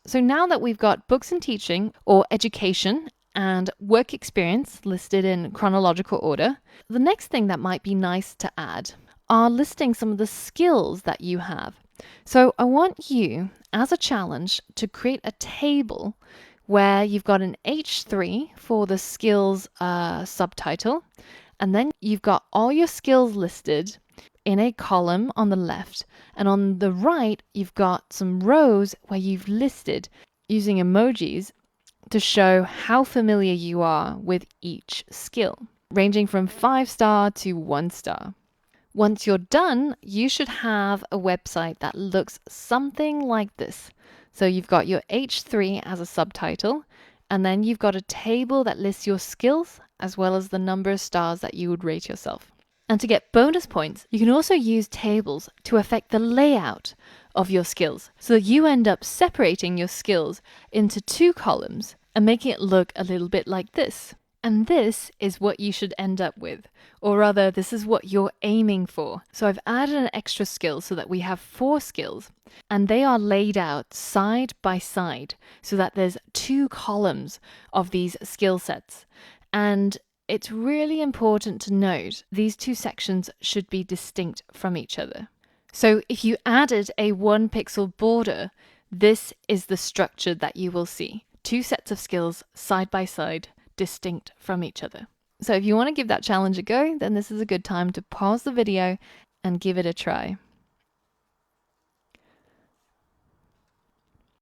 So now that we've got books and teaching or education and work experience listed in chronological order, the next thing that might be nice to add are listing some of the skills that you have. So I want you, as a challenge, to create a table where you've got an H3 for the skills subtitle, and then you've got all your skills listed in a column on the left, and on the right you've got some rows where you've listed using emojis to show how familiar you are with each skill, ranging from 5-star to 1-star. Once you're done, you should have a website that looks something like this. So you've got your H3 as a subtitle, and then you've got a table that lists your skills as well as the number of stars that you would rate yourself. And to get bonus points, you can also use tables to affect the layout of your skills. So you end up separating your skills into 2 columns and making it look a little bit like this. And this is what you should end up with, or rather this is what you're aiming for. So I've added an extra skill so that we have 4 skills, and they are laid out side by side so that there's 2 columns of these skill sets. And it's really important to note these 2 sections should be distinct from each other. So if you added a 1-pixel border, this is the structure that you will see. 2 sets of skills side by side, distinct from each other. So if you want to give that challenge a go, then this is a good time to pause the video and give it a try.